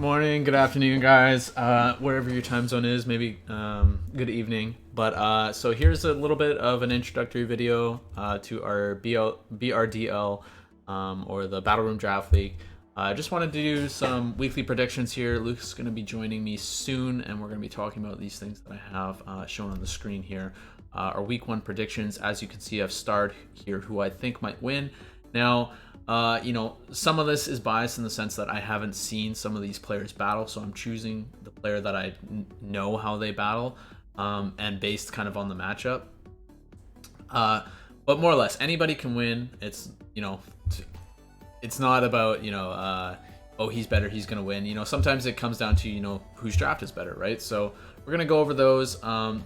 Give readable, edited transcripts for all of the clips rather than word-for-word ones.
morning, good afternoon, guys. Wherever your time zone is, maybe good evening. But so here's a little bit of an introductory video to our BRDL or the Battle Room Draft League. I just wanted to do some weekly predictions here. Luke's is going to be joining me soon, and we're going to be talking about these things that I have shown on the screen here. Our week one predictions. As you can see, I've starred here who I think might win. Now, some of this is biased in the sense that I haven't seen some of these players battle, so I'm choosing the player that I know how they battle, and based kind of on the matchup. But more or less, anybody can win. It's not about, oh, he's better, he's going to win. Sometimes it comes down to, whose draft is better, right? So we're going to go over those.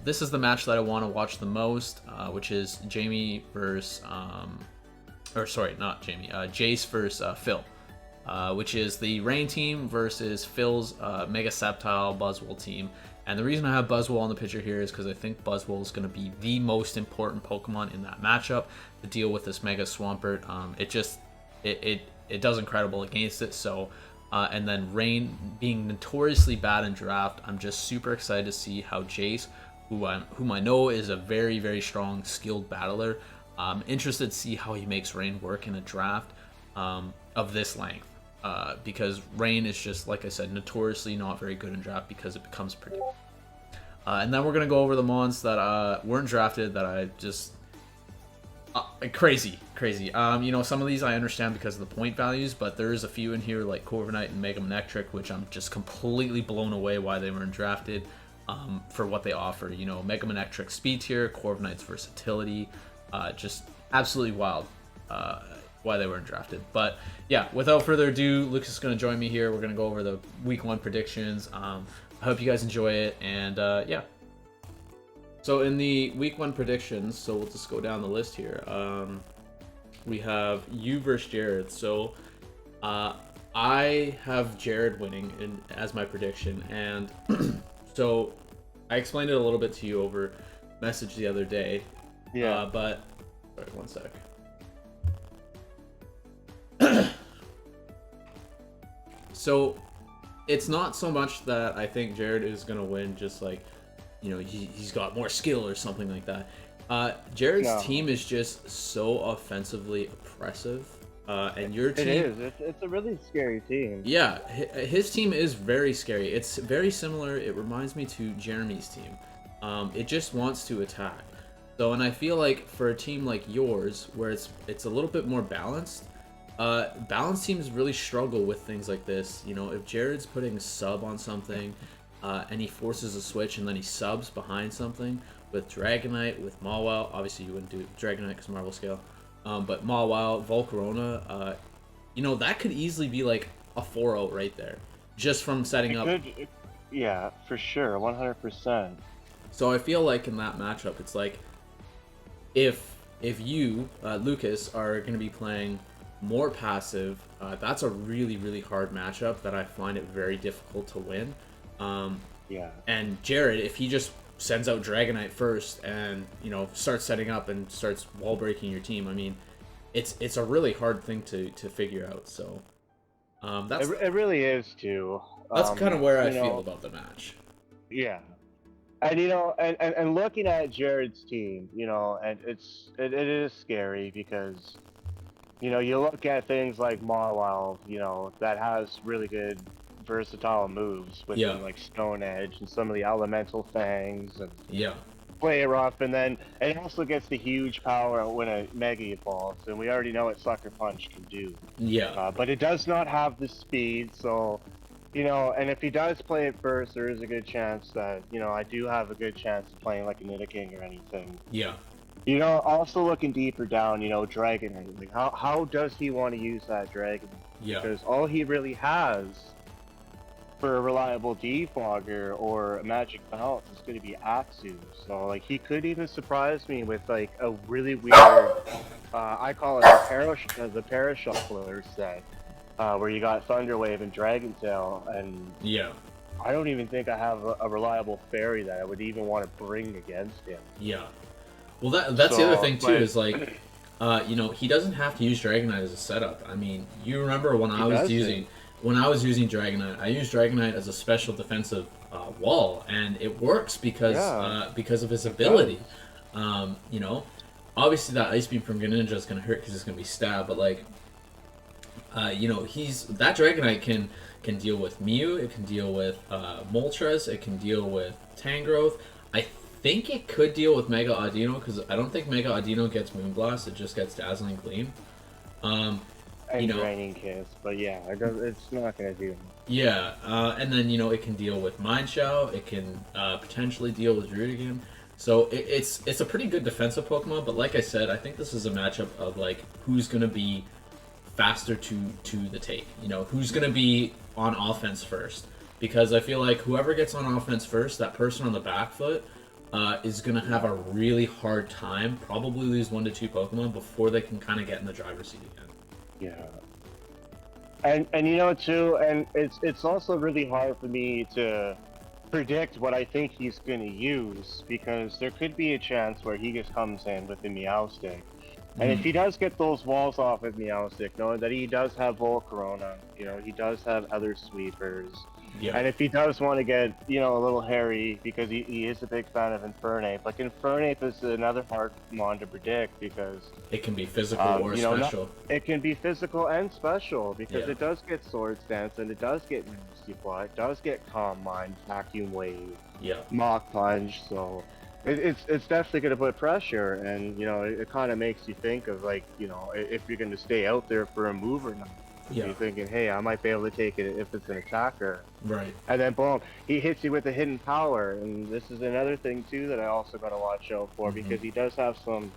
This is the match that I want to watch the most, which is Jayme versus... Jace versus Phil, which is the Rain team versus Phil's Mega Sceptile Buzzwole team. And the reason I have Buzzwole on the picture here is because I think Buzzwole is going to be the most important Pokemon in that matchup to deal with this Mega Swampert. It does incredible against it. So, and then Rain being notoriously bad in draft, I'm just super excited to see how Jace, whom I know is a very, very strong, skilled battler. I'm interested to see how he makes Rain work in a draft of this length, because Rain is just, like I said, notoriously not very good in draft because it becomes predictable. And then we're going to go over the mons that weren't drafted that I just... crazy. Some of these I understand because of the point values, but there is a few in here like Corviknight and Mega Manectric, which I'm just completely blown away why they weren't drafted for what they offer. Mega Manectric speed tier, Corviknight's versatility... just absolutely wild why they weren't drafted. But yeah, without further ado, Lucas is going to join me here. We're going to go over the week one predictions. I hope you guys enjoy it. And yeah. So in the week one predictions, so we'll just go down the list here. We have you versus Jarrod. So I have Jarrod winning as my prediction. And so I explained it a little bit to you over message the other day. Yeah. But sorry, one sec. So it's not so much that I think Jarrod is gonna win, just like, he's got more skill or something like that. Jarrod's team is just so offensively oppressive, and your team... It is. It's a really scary team. Yeah, his team is very scary. It's very similar. It reminds me to Jeremy's team. It just wants to attack. So, and I feel like for a team like yours, where it's a little bit more balanced, balanced teams really struggle with things like this. If Jarrod's putting sub on something, and he forces a switch and then he subs behind something with Dragonite, with Mawile, obviously you wouldn't do Dragonite because Marvel Scale, but Mawile, Volcarona, that could easily be like a 4-0 right there, just from setting up. Yeah, for sure, 100%. So I feel like in that matchup, it's like, if you, Lucas, are going to be playing more passive, that's a really, really hard matchup that I find it very difficult to win. Yeah. And Jarrod, if he just sends out Dragonite first and, starts setting up and starts wall breaking your team, I mean, it's a really hard thing to figure out. So it really is too. That's kind of where I feel about the match. Yeah. And and looking at Jarrod's team, and it is scary because, you look at things like Mawile, that has really good versatile moves with like Stone Edge and some of the elemental fangs and Play Rough, and then it also gets the huge power when a Mega evolves, and we already know what Sucker Punch can do. Yeah. But it does not have the speed, so. And if he does play it first, there is a good chance that, I do have a good chance of playing like a Nidoking or anything. Yeah. Also looking deeper down, Dragonite. Like, how does he want to use that Dragon? Yeah. Because all he really has for a reliable defogger or a magic balance is going to be Axu. So, like, he could even surprise me with, like, a really weird, I call it the Parashuffler set. Where you got Thunderwave and Dragon Tail, and I don't even think I have a reliable fairy that I would even want to bring against him. Yeah. Well, that's the other thing too, is like, he doesn't have to use Dragonite as a setup. I mean, you remember when I was using when I was using Dragonite, I used Dragonite as a special defensive wall, and it works because of his ability. You know, obviously that Ice Beam from Greninja is going to hurt because it's going to be stab, but like, you know, that Dragonite can deal with Mew, it can deal with Moltres, it can deal with Tangrowth. I think it could deal with Mega Audino because I don't think Mega Audino gets Moonblast, it just gets Dazzling Gleam. And you know, Draining Kiss, but yeah, it's not gonna do. Yeah, and then you know it can deal with Mind Shao, it can potentially deal with Rudigan. So it's a pretty good defensive Pokemon, but like I said, I think this is a matchup of like who's gonna be faster to the take. You know, who's gonna be on offense first. Because I feel like whoever gets on offense first, that person on the back foot, is gonna have a really hard time, probably lose 1 to 2 Pokemon before they can kind of get in the driver's seat again. Yeah. And you know too, and it's also really hard for me to predict what I think he's going to use, because there could be a chance where he just comes in with the Meowstic. And if he does get those walls off with Meowstic, knowing that he does have Volcarona, you know, he does have other sweepers. Yeah. And if he does want to get, you know, a little hairy, because he is a big fan of Infernape. Like, Infernape is another hard Pokemon to predict, because it can be physical or special. It can be physical and special, because it does get Swords Dance, and it does get Misty Plot, it does get Calm Mind, Vacuum Wave, Mach Punch, so it's definitely going to put pressure, and, you know, it kind of makes you think of, like, you know, if you're going to stay out there for a move or not. You're thinking, hey, I might be able to take it if it's an attacker. Right. And then, boom, he hits you with a hidden power. And this is another thing, too, that I also got to watch out for, because he does have some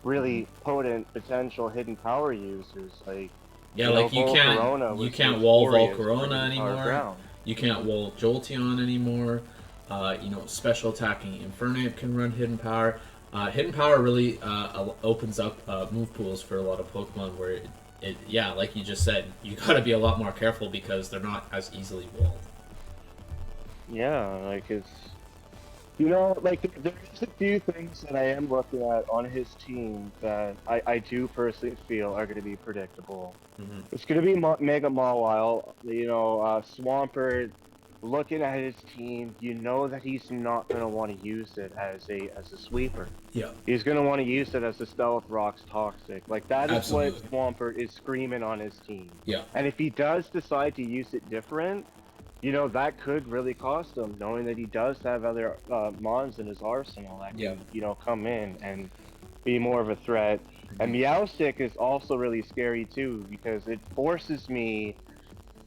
really potent potential hidden power users. Like, like you can't wall Volcarona anymore. You can't wall Jolteon anymore. You know, special attacking Infernape can run hidden power. Hidden power really opens up move pools for a lot of Pokemon where like you just said, you gotta be a lot more careful because they're not as easily walled. Yeah, like it's, you know, like there's a few things that I am looking at on his team that I do personally feel are going to be predictable. It's going to be Mega Mawile, you know, Swampert. Looking at his team, you know that he's not going to want to use it as a sweeper. Yeah. He's going to want to use it as a Stealth Rock's Toxic. Like, that is what Swampert is screaming on his team. Yeah. And if he does decide to use it different, you know, that could really cost him, knowing that he does have other Mons in his arsenal that can, you know, come in and be more of a threat. And Meowstic is also really scary, too, because it forces me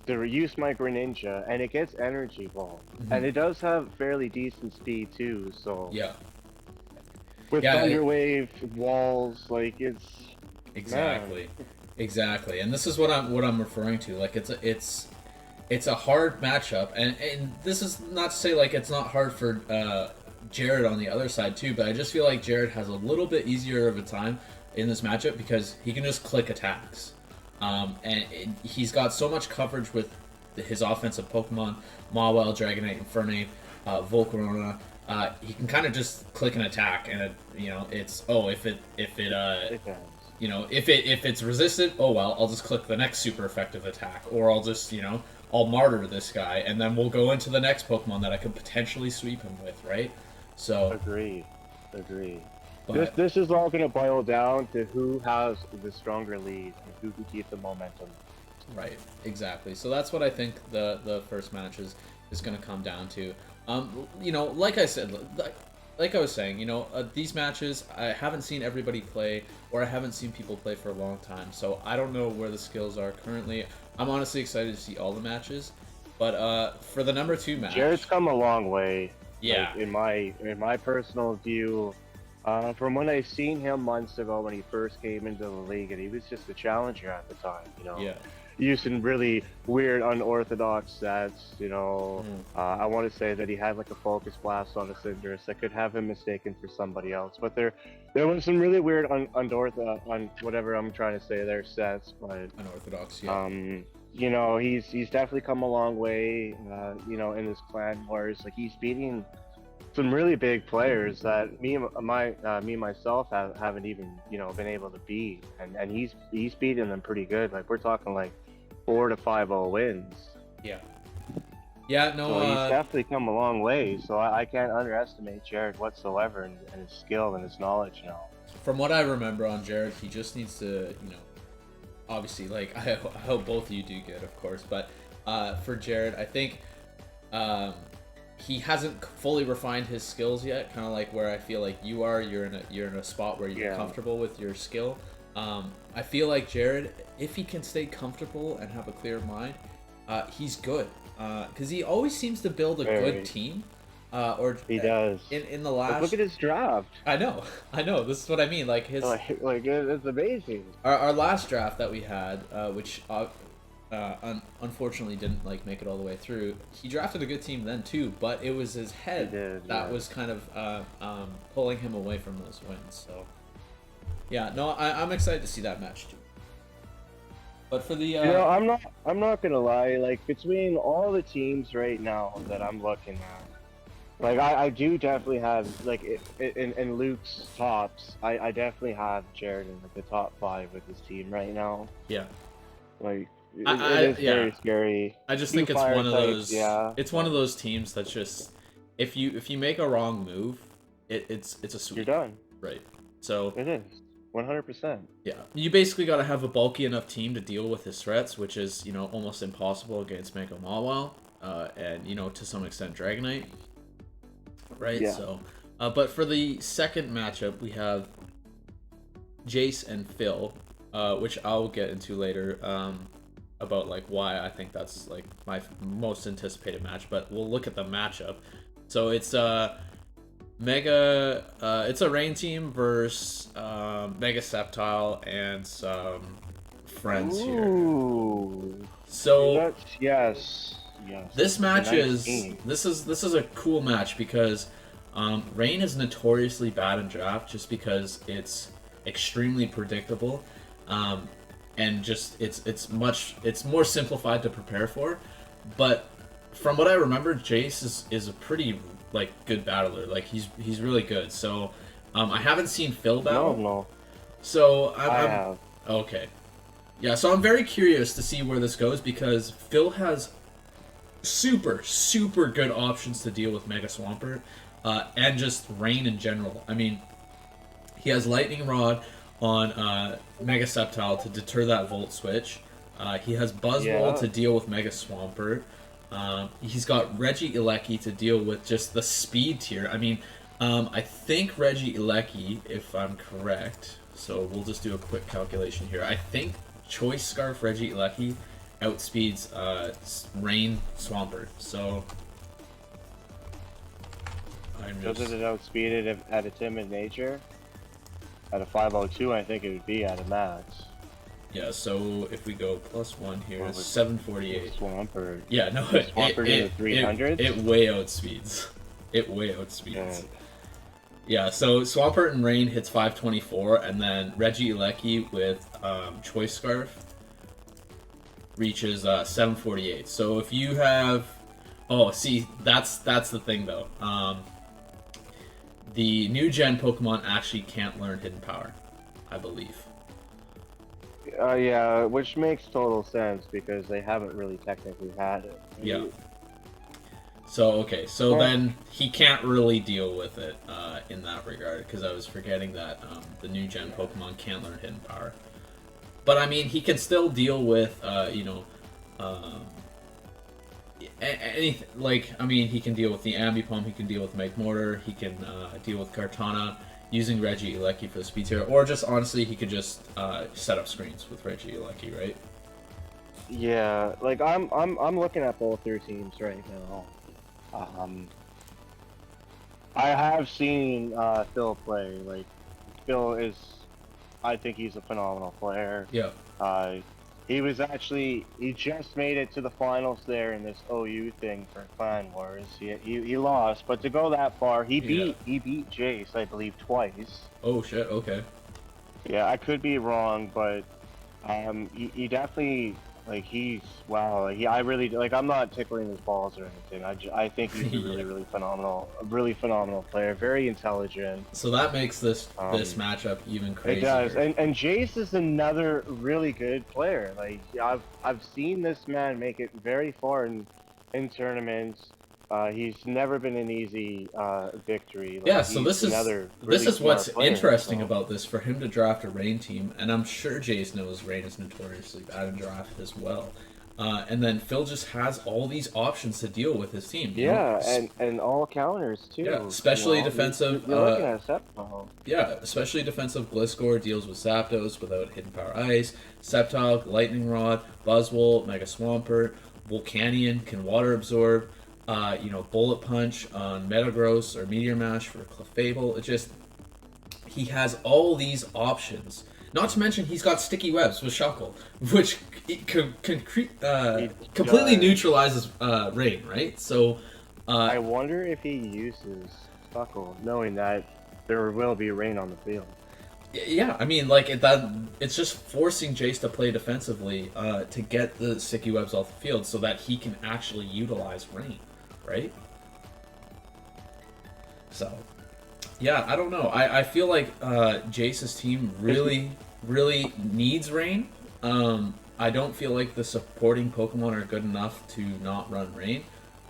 to use my Greninja, and it gets Energy Ball, and it does have fairly decent speed too. So with Thunder Wave, walls, like it's exactly, and this is what I'm referring to. Like it's a hard matchup, and this is not to say like it's not hard for Jarrod on the other side too, but I just feel like Jarrod has a little bit easier of a time in this matchup because he can just click attacks. And he's got so much coverage with his offensive Pokemon, Mawile, Dragonite, Infernape, Volcarona. He can kind of just click an attack, and it's if it's resisted, oh well, I'll just click the next super effective attack, or I'll just I'll martyr this guy, and then we'll go into the next Pokemon that I could potentially sweep him with, right? So agree. This is all going to boil down to who has the stronger lead and who can keep the momentum. Right, exactly. So that's what I think the first match is going to come down to. Like I said, like I was saying, these matches, I haven't seen everybody play, or I haven't seen people play for a long time, so I don't know where the skills are currently. I'm honestly excited to see all the matches, but for the number 2 match... Jarrod's come a long way. Yeah. Like, in my personal view... from when I seen him months ago when he first came into the league, and he was just a challenger at the time, using really weird, unorthodox stats, I want to say that he had like a Focus Blast on a Cinderace. I could have him mistaken for somebody else, but there was some really weird whatever I'm trying to say there, stats, but unorthodox, he's definitely come a long way, in his clan wars. Like, he's beating some really big players that me myself haven't even been able to beat, and he's beating them pretty good. Like, we're talking like 4 to 5-0 wins. Yeah. Yeah, no, So he's definitely come a long way. So I can't underestimate Jarrod whatsoever and his skill and his knowledge now. from what I remember on Jarrod, he just needs to, obviously, like, I hope both of you do good, of course, but for Jarrod, I think he hasn't fully refined his skills yet, kind of like where I feel like you are. You're in a spot where you're comfortable with your skill. I feel like Jarrod, if he can stay comfortable and have a clear mind, he's good. Because he always seems to build a good team. Or he does. In the last. Look at his draft. I know. This is what I mean. Like his. Like it's amazing. Our last draft that we had, which unfortunately didn't like make it all the way through. He drafted a good team then too, but it was his head that was kind of pulling him away from those wins. So yeah, no, I'm excited to see that match too. But for the I'm not gonna lie. Like between all the teams right now that I'm looking at, like I do definitely have like in Luke's tops. I definitely have Jarrod in like the top 5 with his team right now. Yeah. Like. It is very scary. I just think it's one of those. Yeah. It's one of those teams that's just if you make a wrong move, it's a sweep. You're done. Right. So it is 100%. Yeah. You basically got to have a bulky enough team to deal with his threats, which is almost impossible against Mega Mawile, and to some extent Dragonite. Right. Yeah. So, but for the second matchup, we have Jace and Phil, which I'll get into later. About like why I think that's like my most anticipated match, but we'll look at the matchup. So it's Mega, it's a Rain team versus Mega Sceptile and some friends here. So yes. This match this is a cool match because Rain is notoriously bad in draft just because it's extremely predictable. And just it's more simplified to prepare for, but from what I remember, Jace is a pretty like good battler. Like he's really good. So I haven't seen Phil battle. No. So I have. Okay. Yeah. So I'm very curious to see where this goes because Phil has super good options to deal with Mega Swampert and just Rain in general. I mean, he has Lightning Rod on Mega Sceptile to deter that Volt Switch. He has Buzzwole to deal with Mega Swampert. He's got Regieleki to deal with just the speed tier. I mean, I think Regieleki, if I'm correct, so we'll just do a quick calculation here. I think Choice Scarf Regieleki outspeeds Rain Swampert. So doesn't it outspeed it at a timid nature? At a 502, I think it would be at a max. Yeah, so if we go +1 here, it's 748. Swampert. Yeah, no, Swampert in the 300s? It way outspeeds. Yeah, so Swampert and Rain hits 524, and then Regieleki with Choice Scarf reaches 748. So if you have... Oh, see, that's the thing, though. The new gen Pokemon actually can't learn Hidden Power, I believe. Yeah, which makes total sense because they haven't really technically had it. Yeah. So, okay, so then he can't really deal with it in that regard because I was forgetting that the new gen Pokemon can't learn Hidden Power. But, I mean, he can still deal with, anything, like, I mean, he can deal with the Ambipom, he can deal with Magmortar, he can deal with Kartana using Regieleki for the speed tier, or just honestly, he could just set up screens with Regieleki, right? Yeah, like I'm looking at both their teams right now. I have seen Phil play. Like Phil is, I think he's a phenomenal player. Yeah. He just made it to the finals there in this OU thing for Clan Wars. He lost, but to go that far, he beat Jace, I believe, twice. Oh shit, okay. Yeah, I could be wrong, but he definitely Like wow. I really like. I'm not tickling his balls or anything. I think he's a really phenomenal player. Very intelligent. So that makes this matchup even crazier. It does. And Jace is another really good player. Like I've seen this man make it very far in tournaments. He's never been an easy victory. Like, yeah, so this is what's interesting about this for him to draft a Rain team, and I'm sure Jace knows Rain is notoriously bad in draft as well. And then Phil just has all these options to deal with his team. And all counters too. Yeah, especially defensive. You're looking at Septile. Yeah, especially defensive. Gliscor deals with Zapdos without Hidden Power Ice. Septile, Lightning Rod, Buzzwole, Mega Swampert, Volcanion can Water Absorb. Bullet Punch on Metagross or Meteor Mash for Clefable. He has all these options. Not to mention he's got Sticky Webs with Shuckle, which completely neutralizes Rain, right? So I wonder if he uses Shuckle, knowing that there will be Rain on the field. Yeah, I mean, it's just forcing Jace to play defensively to get the Sticky Webs off the field so that he can actually utilize Rain. Right? So, yeah, I don't know. I feel like Jace's team really needs Rain. I don't feel like the supporting Pokemon are good enough to not run Rain.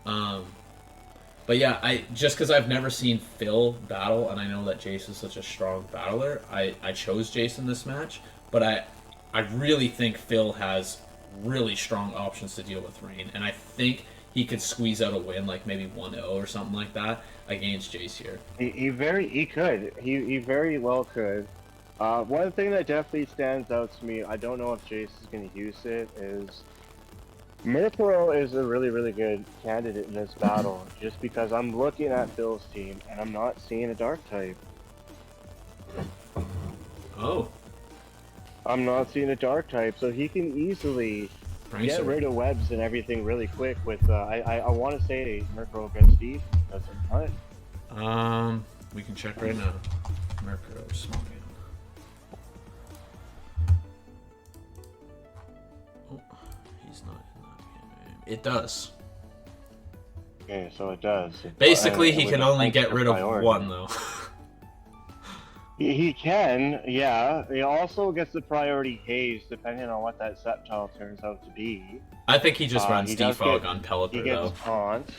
But yeah, just because I've never seen Phil battle, and I know that Jace is such a strong battler, I chose Jace in this match. But I really think Phil has really strong options to deal with Rain, and I think he could squeeze out a win, like maybe 1-0 or something like that against Jace here. He very well could. One thing that definitely stands out to me, I don't know if Jace is going to use it, is Murkrow is a really good candidate in this battle, just because I'm looking at Phil's team and I'm not seeing a Dark type. Oh. I'm not seeing a Dark type, so he can easily get rid of webs and everything really quick with, I want to say Murkrow gets Steve, does it not? We can check right now. Murkrow, small game. Oh, he's not in that game. It does. Okay, so it does. Basically, he can only get rid of one, though. He can, yeah. He also gets the priority haze depending on what that Septile turns out to be. I think he just runs Defog on Pelipper, though. He gets Taunt.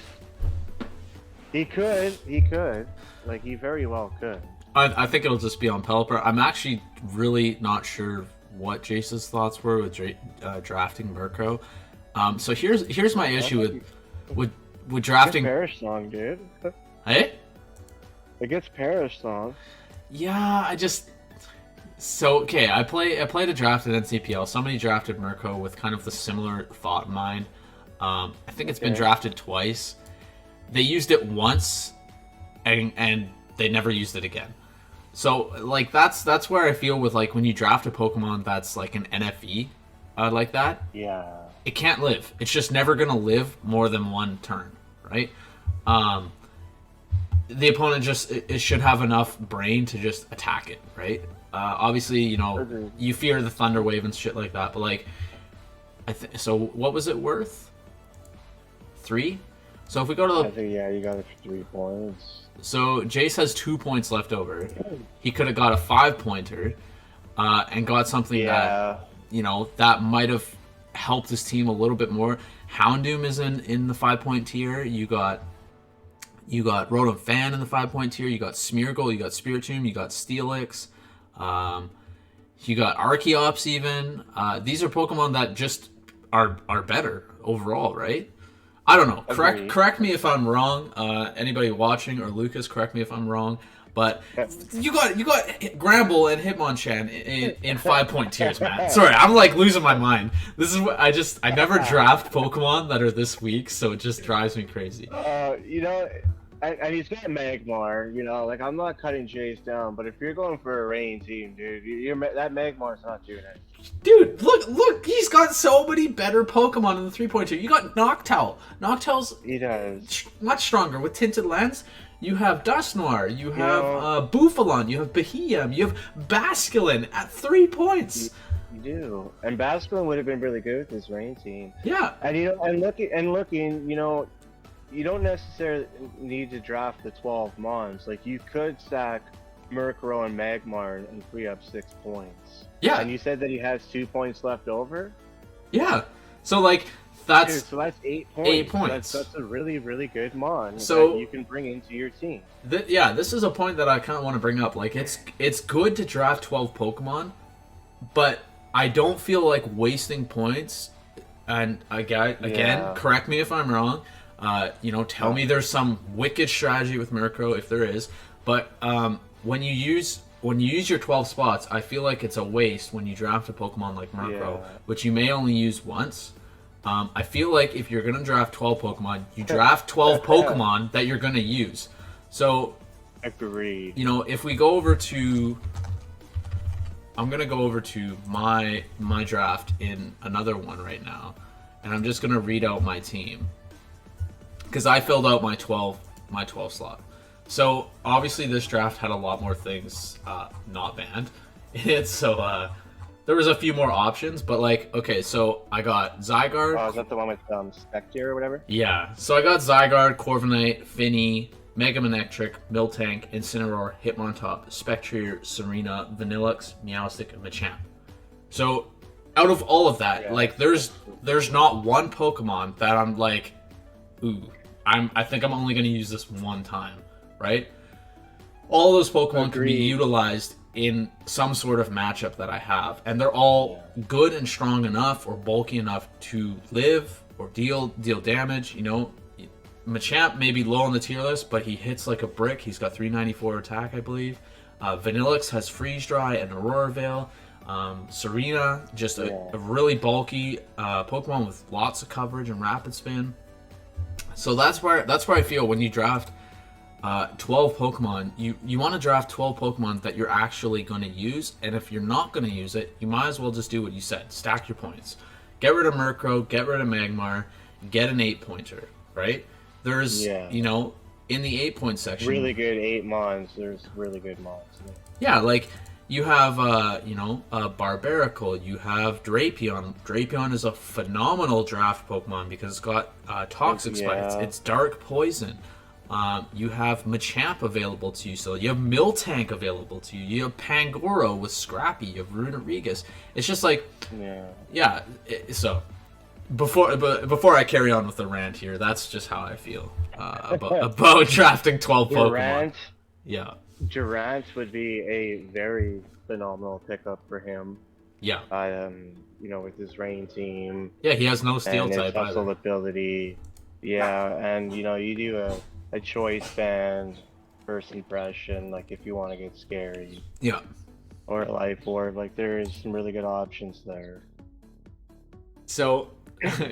He could. Like, he very well could. I think it'll just be on Pelipper. I'm actually really not sure what Jace's thoughts were with drafting Murkrow. So here's my issue with drafting. It gets Perish Song, dude. Hey? It gets Perish Song. Yeah, I played a draft at NCPL. Somebody drafted Murkrow with kind of the similar thought in mind. I think it's been drafted twice. They used it once, and they never used it again. So like that's where I feel with like when you draft a Pokemon that's like an NFE, like that. Yeah. It can't live. It's just never gonna live more than one turn, right? The opponent it should have enough brain to just attack it, right? Obviously, you fear the Thunder Wave and shit like that, but like, so what was it worth? 3? So if we go to I think, you got it for 3 points. So Jace has 2 points left over. He could have got a 5-pointer, and got something that, that might have helped his team a little bit more. Houndoom is in the 5-point tier. You got Rotom Fan in the 5-point tier. You got Smeargle. You got Spiritomb. You got Steelix. You got Archeops even. These are Pokemon that just are better overall, right? I don't know. Correct me if I'm wrong. Anybody watching or Lucas, correct me if I'm wrong. But you got Gramble and Hitmonchan in 5-point tiers, man. Sorry, I'm like losing my mind. This is what I never draft Pokemon that are this weak, so it just drives me crazy. And he's got Magmar, like I'm not cutting Jace down, but if you're going for a Rain team, dude, that Magmar's not doing it. Dude, look, he's got so many better Pokemon in the 3-point tier. You got Noctowl. He does. Much stronger with Tinted Lens. You have Dusknoir, you have Bouffalant, you have Beheeyem, you have Basculin at 3 points. You do. And Basculin would have been really good with this rain team. Yeah. And looking, you don't necessarily need to draft the 12 Mons. Like, you could stack Murkrow and Magmar and free up 6 points. Yeah. And you said that he has 2 points left over? Yeah. So like that's Dude, so that's 8 points. 8 points. That's a really, really good Mon so that you can bring into your team. This is a point that I kind of want to bring up. Like, it's good to draft 12 Pokemon, but I don't feel like wasting points. And again, correct me if I'm wrong. Tell me there's some wicked strategy with Murkrow if there is. But when you use your 12 spots, I feel like it's a waste when you draft a Pokemon like Murkrow, which you may only use once. I feel like if you're gonna draft 12 Pokemon, you draft 12 Pokemon that you're gonna use. So, agreed. If we go over to, I'm gonna go over to my draft in another one right now, and I'm just gonna read out my team because I filled out my 12 slot. So obviously this draft had a lot more things not banned in it. So there was a few more options, but okay, so I got Zygarde. Oh, is that the one with Spectre or whatever? Yeah, so I got Zygarde, Corviknight, Finny, Mega Manectric, Miltank, Incineroar, Hitmontop, Spectrier, Serena, Vanillux, Meowstic, and Machamp. So out of all of that, there's not one Pokemon that I'm like, ooh, I think I'm only gonna use this one time, right? All those Pokemon can be utilized in some sort of matchup that I have, and they're all good and strong enough or bulky enough to live or deal damage. Machamp may be low on the tier list, but he hits like a brick. He's got 394 attack, I believe. Vanillux has Freeze Dry and Aurora Veil. Serena, just a really bulky Pokemon with lots of coverage and rapid spin. So that's where I feel when you draft 12 Pokemon, you want to draft 12 Pokemon that you're actually going to use, and if you're not going to use it, you might as well just do what you said. Stack your points. Get rid of Murkrow, get rid of Magmar, get an 8-pointer, right? There's, in the 8-point section... Really good 8 Mons. There's really good Mons. Yeah, you have, Barbaracle, you have Drapion. Drapion is a phenomenal draft Pokemon because it's got Toxic Spikes. It's Dark Poison. You have Machamp available to you, so you have Miltank available to you. You have Pangoro with Scrappy. You have Runerigus. It's just so before I carry on with the rant here, that's just how I feel about drafting 12 Pokemon. Durant would be a very phenomenal pickup for him. Yeah. With his rain team. Yeah, he has no steel type and his hustle ability. Yeah, and you do a choice band first impression, if you want to get scary. Yeah. Or a life orb, there's some really good options there. So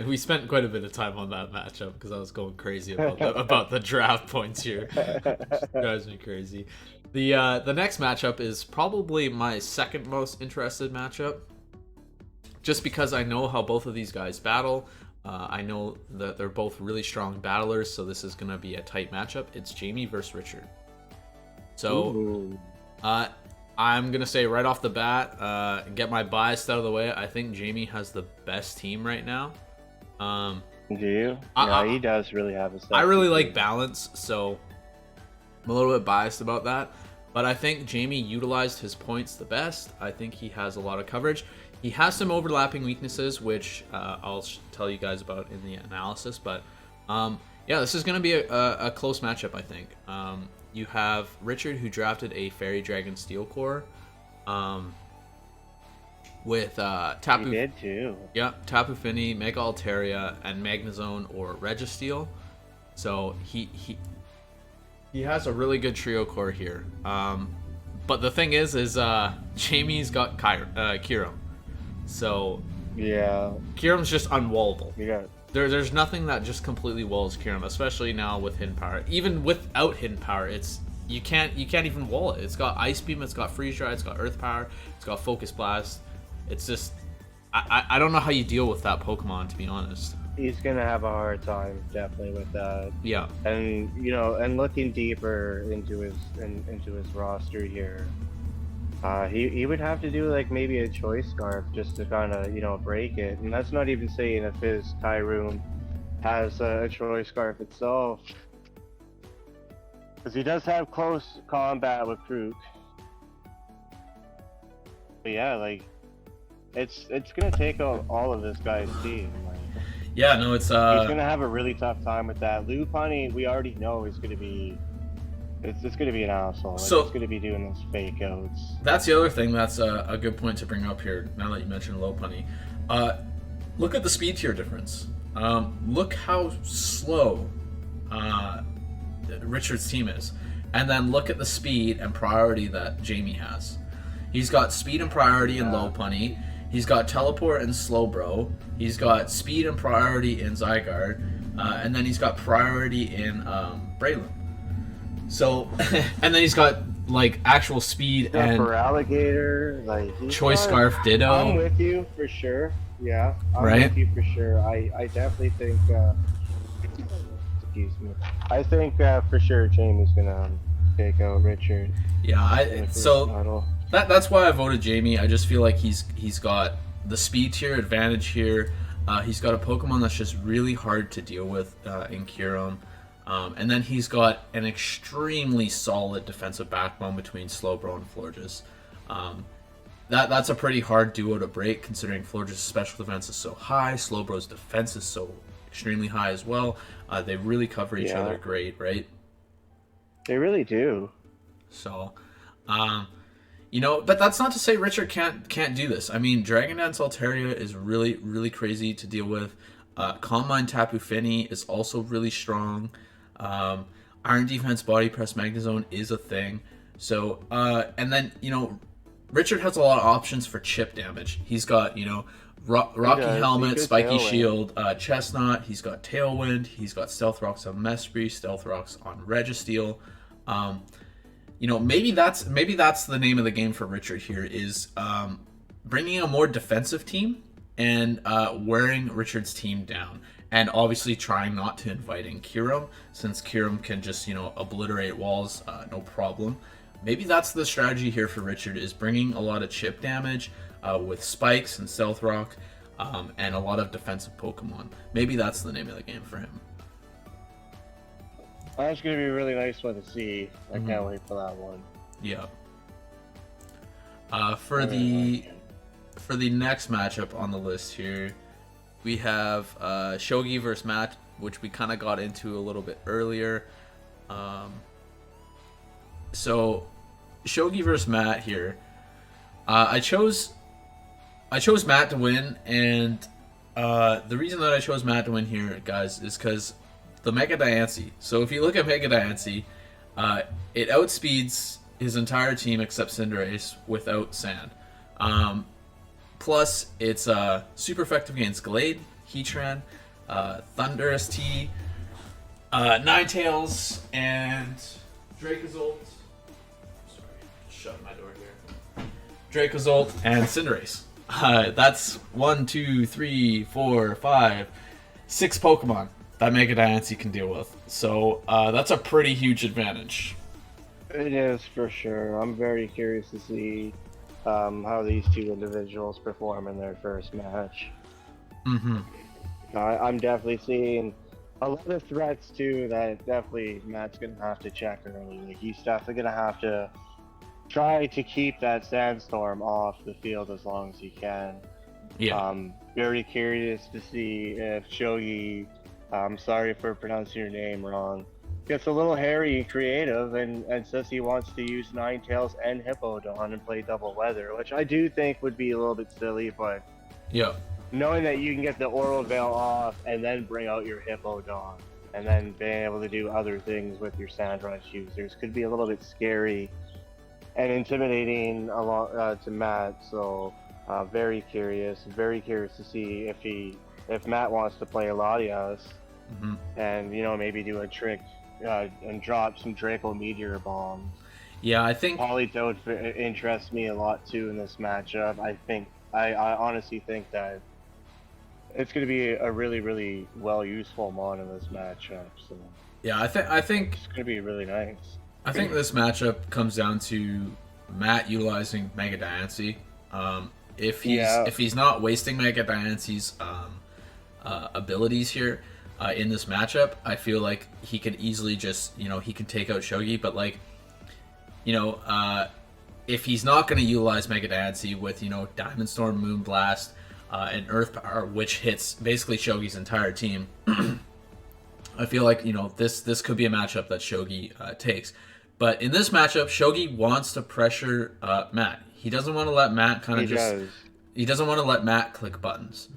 we spent quite a bit of time on that matchup because I was going crazy about the draft points here. Drives me crazy. The next matchup is probably my second most interested matchup, just because I know how both of these guys battle. I know that they're both really strong battlers, so this is going to be a tight matchup. It's Jayme versus Richard. So, I'm going to say right off the bat, get my bias out of the way, I think Jayme has the best team right now. Do you? He does really have a I really like balance, so I'm a little bit biased about that. But I think Jayme utilized his points the best. I think he has a lot of coverage. He has some overlapping weaknesses, which I'll tell you guys about in the analysis. But this is going to be a close matchup, I think. You have Richard, who drafted a Fairy Dragon Steel Core with Tapu. He did too. Yeah, Tapu Fini, Mega Altaria, and Magnezone or Registeel. So he has a really good trio core here. But the thing is Jayme's got Kyurem. So Kyurem's just unwallable. There's nothing that just completely walls Kyurem, especially now with hidden power. Even without hidden power, you can't even wall it. It's got Ice Beam, it's got Freeze Dry, it's got Earth Power, it's got Focus Blast. It's just I don't know how you deal with that Pokemon, to be honest. He's gonna have a hard time definitely with that. Yeah. And and looking deeper into his roster here, He would have to do like maybe a choice scarf just to kind of break it, and that's not even saying if his Tyroom has a choice scarf itself, because he does have close combat with Krook. But yeah, like it's gonna take all of this guy's team. Like, Yeah, no, it's he's gonna have a really tough time with that. Lopunny, we already know is gonna be. It's gonna be an asshole. Like, So- it's gonna be doing those fake outs. That's the other thing that's a good point to bring up here, now that you mentioned Lopunny. Look at the speed tier difference. Look how slow Richard's team is. And then look at the speed and priority that Jayme has. He's got speed and priority in Lopunny. He's got teleport and Slowbro. He's got speed and priority in Zygarde. And then he's got priority in Braylon. So, and then he's got like actual speed and for Alligator, like choice scarf ditto. I'm with you for sure. Yeah, I'm Right? with you for sure. I definitely think. Excuse me. I think for sure Jayme's gonna take out Richard. Yeah, so battle. that's why I voted Jayme. I just feel like he's got the speed tier advantage here. He's got a Pokemon that's just really hard to deal with in Kyurem. And then he's got an extremely solid defensive backbone between Slowbro and Florges. That's a pretty hard duo to break, considering Florges' special defense is so high, Slowbro's defense is so extremely high as well. They really cover each other great, right? They really do. So, but that's not to say Richard can't do this. I mean, Dragon Dance Altaria is really, really crazy to deal with. Calm Mind Tapu Fini is also really strong. Iron Defense Body Press Magnezone is a thing. So, and then, Richard has a lot of options for chip damage. He's got, Rocky Helmet, Spiky Tailwind. Shield, Chestnut. He's got Tailwind. He's got Stealth Rocks on Mesprit, Stealth Rocks on Registeel. Maybe that's the name of the game for Richard here is bringing a more defensive team and wearing Richard's team down. And obviously trying not to invite in Kyurem, since Kyurem can just, obliterate walls, no problem. Maybe that's the strategy here for Richard, is bringing a lot of chip damage with Spikes and Stealth Rock, and a lot of defensive Pokemon. Maybe that's the name of the game for him. That's gonna be a really nice one to see. I can't wait for that one. Yeah. For the next matchup on the list here, we have Shoghi versus Matt, which we kind of got into a little bit earlier. So Shoghi versus Matt here. I chose Matt to win, and the reason that I chose Matt to win here, guys, is because the Mega Diancie. So if you look at Mega Diancie, it outspeeds his entire team except Cinderace without Sand. Plus, it's super effective against Glade, Heatran, Thundurus T, Ninetales, and Dracozolt. Sorry, just shutting my door here. Dracozolt and Cinderace. That's 1, 2, 3, 4, 5, 6 Pokemon that Mega Diancie can deal with. So that's a pretty huge advantage. It is for sure. I'm very curious to see how these two individuals perform in their first match. Mm-hmm. I'm definitely seeing a lot of threats too that definitely Matt's gonna have to check early. Like, he's definitely gonna have to try to keep that Sandstorm off the field as long as he can. Yeah. Very curious to see if Shoghi, I'm sorry for pronouncing your name wrong, gets a little hairy and creative and says he wants to use Ninetales and Hippowdon and play double weather, which I do think would be a little bit silly, but Yeah. knowing that you can get the Oral Veil off and then bring out your Hippowdon and then being able to do other things with your Sandrush users could be a little bit scary and intimidating to Matt. So very curious to see if Matt wants to play Latias and maybe do a trick and drop some Draco Meteor Bombs. Yeah, I think Politoed interests me a lot too in this matchup. I honestly think that it's going to be a really, really well useful mon in this matchup. So yeah, I think it's going to be really nice. I think this matchup comes down to Matt utilizing Mega Diancie. If he's not wasting Mega Diancie's abilities here in this matchup, I feel like he could easily just, he can take out Shoghi. But like, if he's not going to utilize Mega Diancie with, Diamond Storm, Moonblast, and Earth Power, which hits basically Shoghi's entire team, I feel like, this could be a matchup that Shoghi takes. But in this matchup, Shoghi wants to pressure Matt. He doesn't want to let Matt he doesn't want to let Matt click buttons.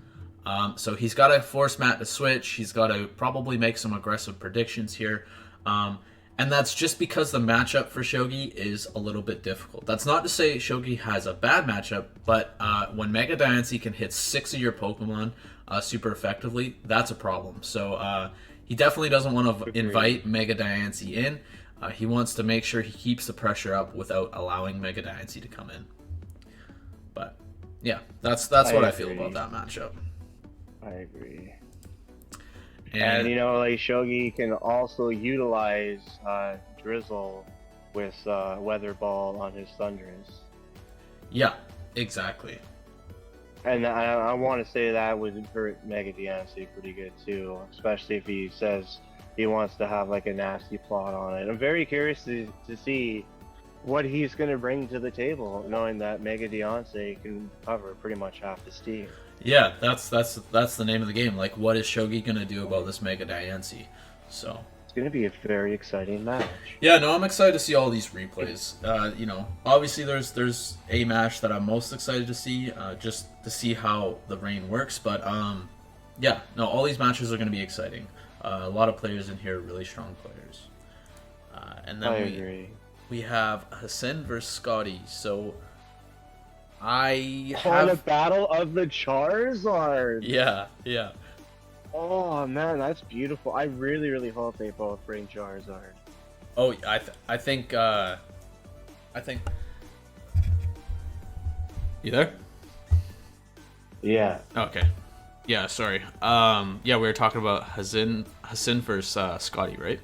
So he's got to force Matt to switch. He's got to probably make some aggressive predictions here. And that's just because the matchup for Shoghi is a little bit difficult. That's not to say Shoghi has a bad matchup, but when Mega Diancie can hit 6 of your Pokemon super effectively, that's a problem. So he definitely doesn't want to invite Mega Diancie in. He wants to make sure he keeps the pressure up without allowing Mega Diancie to come in. But yeah, that's what I feel about that matchup. I agree. And like Shoghi can also utilize Drizzle with Weather Ball on his Thundurus. Yeah, exactly. And I want to say that would hurt Mega Diancie pretty good too, especially if he says he wants to have like a nasty plot on it. I'm very curious to see what he's going to bring to the table, knowing that Mega Diancie can cover pretty much half the team. Yeah, that's the name of the game. Like, what is Shoghi going to do about this Mega Diancie? So it's going to be a very exciting match. Yeah, no, I'm excited to see all these replays. Obviously there's a match that I'm most excited to see, just to see how the rain works. But yeah, no, all these matches are going to be exciting. A lot of players in here, really strong players. And then we have Hasin versus Scotty. So I have a battle of the Charizard. Yeah. Oh man, that's beautiful. I really hope they both bring Charizard. Oh, I think you there? Yeah. Okay. Yeah, sorry. Yeah, we were talking about Hasin versus Scotty, right?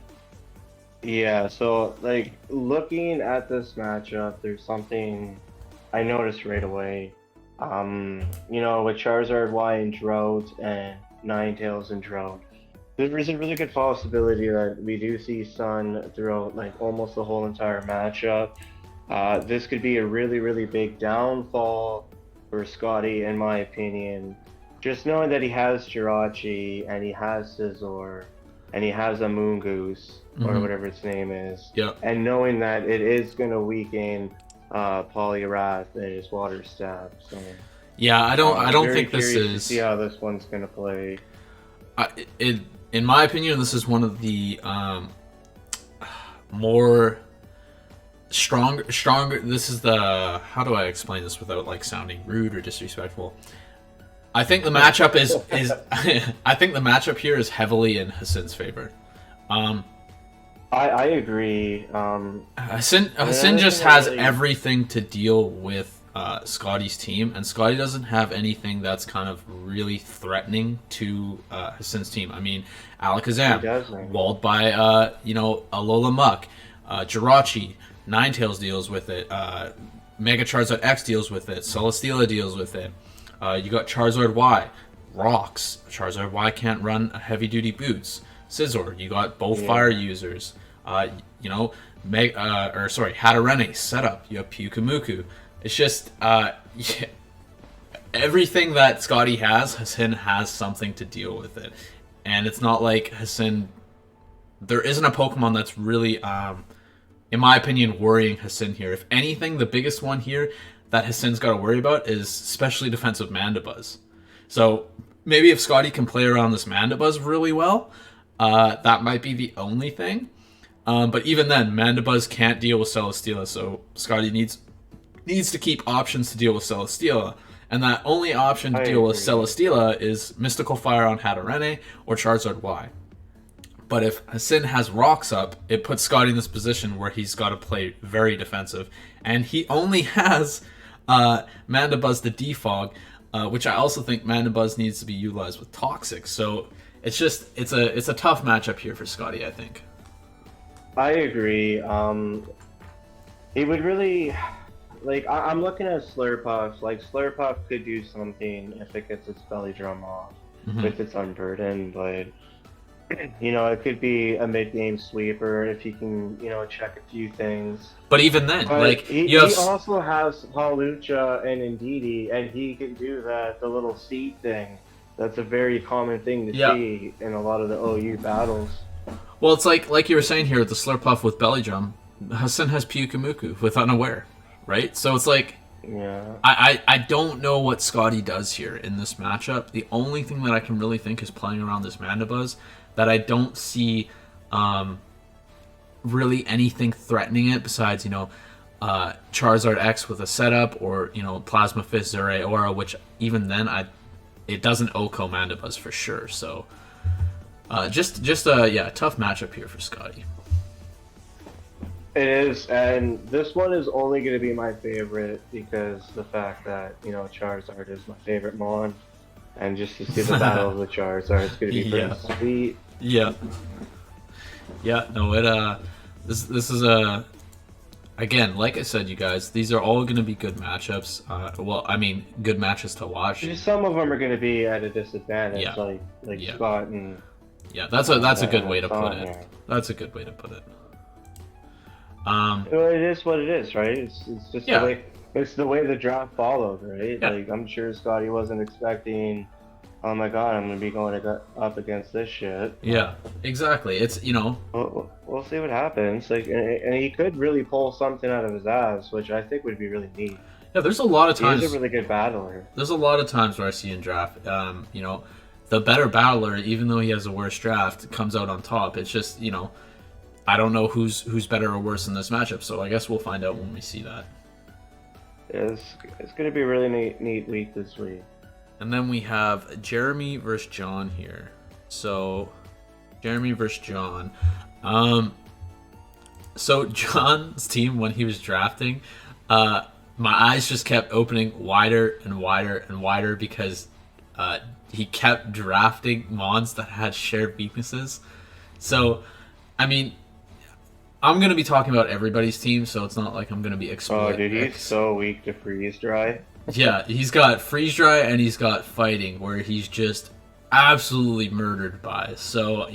Yeah, so like looking at this matchup, there's something I noticed right away. With Charizard Y and Drought and Ninetales and Drought, there is a really good possibility that we do see Sun throughout like almost the whole entire matchup. This could be a really big downfall for Scotty, in my opinion. Just knowing that he has Jirachi and he has Scizor and he has a Moongoose or whatever its name is, and knowing that it is going to weaken Poliwrath and his Water Stab. So yeah, I don't think this is. To see how this one's going to play. In my opinion, this is one of the more stronger. This is the, how do I explain this without like sounding rude or disrespectful? I think the matchup is I think the matchup here is heavily in Hasin's favor. I agree. Hasin just has everything to deal with Scotty's team, and Scotty doesn't have anything that's kind of really threatening to Hasin's team. I mean, Alakazam, walled by Alola Muck, Jirachi, Ninetales deals with it, Mega Charizard X deals with it, Celesteela deals with it. You got Charizard Y, rocks. Charizard Y can't run heavy-duty boots. Scizor, you got both fire users. Hatterene setup. You have Pyukumuku. It's just everything that Scotty has, Hasin has something to deal with it, and it's not like Hasin. There isn't a Pokemon that's really, in my opinion, worrying Hasin here. If anything, the biggest one here that Hasin's got to worry about is specially defensive Mandibuzz. So maybe if Scotty can play around this Mandibuzz really well, that might be the only thing. But even then, Mandibuzz can't deal with Celesteela, so Scotty needs to keep options to deal with Celesteela. And that only option to deal with Celesteela is Mystical Fire on Hatterene or Charizard Y. But if Hasin has rocks up, it puts Scotty in this position where he's got to play very defensive. And he only has Mandibuzz to defog, which I also think Mandibuzz needs to be utilized with Toxic. So it's a tough matchup here for Scotty, I think. I agree. It would really, like I'm looking at Slurpuff. Like Slurpuff could do something if it gets its belly drum off with its unburden, but it could be a mid-game sweeper if he can, check a few things. But even then, But like he also has Halucha and Ndidi, and he can do the little seed thing. That's a very common thing to see in a lot of the OU battles. Well, it's like you were saying here with the Slurpuff with belly drum. Hasin has Pyukumuku with Unaware, right? So it's like, I don't know what Scotty does here in this matchup. The only thing that I can really think is playing around this Mandibuzz, that I don't see really anything threatening it besides, Charizard X with a setup, or, Plasma Fist, Zure, Aura, which even then it doesn't Oko Mandibuzz for sure. So just a tough matchup here for Scotty. It is, and this one is only going to be my favorite because the fact that, Charizard is my favorite Mon, and just to see the battle of the Charizard, it's going to be pretty sweet. Yeah. Yeah, no, this is again, like I said, you guys, these are all going to be good matchups. Well, I mean, good matches to watch. Some of them are going to be at a disadvantage, like Scott and... Yeah, that's a good way to put it. That's a good way to put it. Well, it is what it is, right? It's just the way the draft followed, right? Yeah. Like, I'm sure Scotty wasn't expecting, oh my god, I'm gonna be going up against this shit. Yeah, exactly. It's we'll see what happens. Like, and he could really pull something out of his ass, which I think would be really neat. Yeah, there's a lot of times. He's a really good battler. There's a lot of times where I see in draft, the better battler, even though he has a worse draft, comes out on top. It's just, I don't know who's better or worse in this matchup, so I guess we'll find out when we see that. It's going to be a really neat week this week. And then we have Jayme versus John here. So, Jayme versus John. So John's team, when he was drafting, my eyes just kept opening wider and wider and wider because he kept drafting mons that had shared weaknesses. So, I mean, I'm going to be talking about everybody's team, so it's not like I'm going to be exploiting. Oh, dude, he's so weak to freeze dry. Yeah, he's got freeze dry and he's got fighting, where he's just absolutely murdered by. So,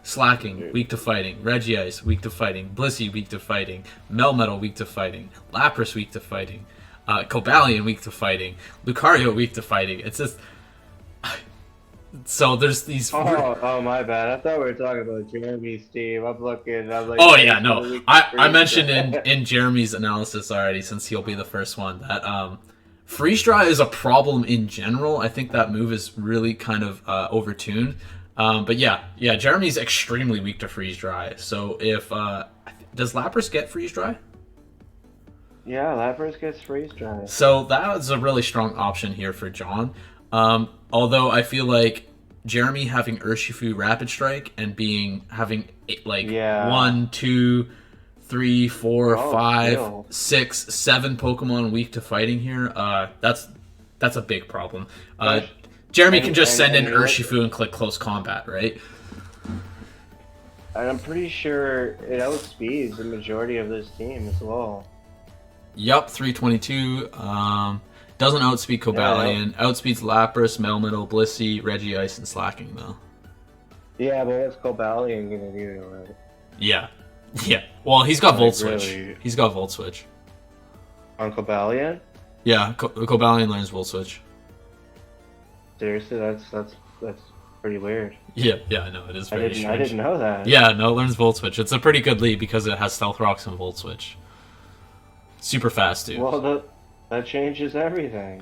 Slacking, weak to fighting. Regice, weak to fighting. Blissey, weak to fighting. Melmetal, weak to fighting. Lapras, weak to fighting. Cobalion, weak to fighing. Lucario, weak to fighting. It's just... So there's these... Oh, my bad. I thought we were talking about Jeremy's team. I'm looking... I'm like, oh, yeah, no. I mentioned in Jeremy's analysis already, since he'll be the first one, that freeze dry is a problem in general. I think that move is really kind of overtuned. But yeah, Jeremy's extremely weak to freeze dry. So if... does Lapras get freeze dry? Yeah, Lapras gets freeze dry. So that's a really strong option here for John. Although I feel like Jayme having Urshifu Rapid Strike and having 1, 2, 3, 4, 5, 6, 7 Pokemon weak to fighting here, that's a big problem. Jayme can just send in Urshifu and click close combat, right? And I'm pretty sure it outspeeds the majority of this team as well. Yup, 322. Doesn't outspeed Cobalion. Outspeeds Lapras, Melmetal, Blissey, Regice, and Slacking, though. Yeah, but what's Cobalion gonna do, right? Yeah. Well, he's got Volt Switch. Really? He's got Volt Switch. On Cobalion? Yeah, Cobalion learns Volt Switch. Seriously, that's pretty weird. Yeah, I know, it is very strange. I didn't know that. Yeah, no, it learns Volt Switch. It's a pretty good lead because it has Stealth Rocks and Volt Switch. Super fast, too. Well, that changes everything.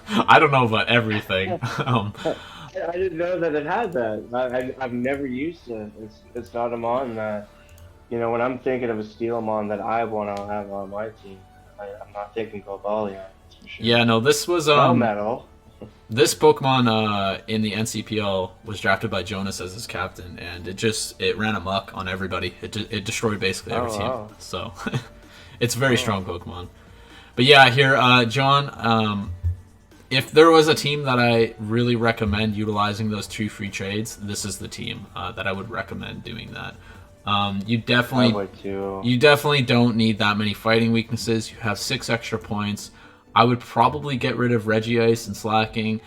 I don't know about everything. I didn't know that it had that. I've never used it. It's not a mon that, when I'm thinking of a steel mon that I want to have on my team, I'm not thinking Cobalion. Sure. Yeah, no, this was Metal. This Pokemon in the NCPL was drafted by Jonas as his captain, and it ran amok on everybody. It destroyed basically every team. Wow. So it's a very strong Pokemon. But yeah, here, John, if there was a team that I really recommend utilizing those 2 free trades, this is the team that I would recommend doing that. You I definitely would too. you definitely don't need that many fighting weaknesses. You have 6 extra points. I would probably get rid of Regice and Slacking.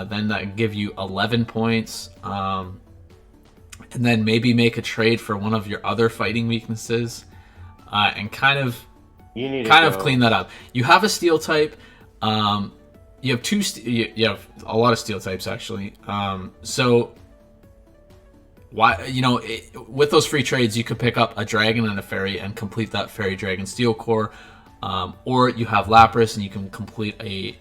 Then that would give you 11 points. And then maybe make a trade for one of your other fighting weaknesses, and kind of You need clean that up. You have a steel type. You have you have a lot of steel types actually. So why, with those free trades, you could pick up a dragon and a fairy and complete that fairy dragon steel core. Or you have Lapras and you can complete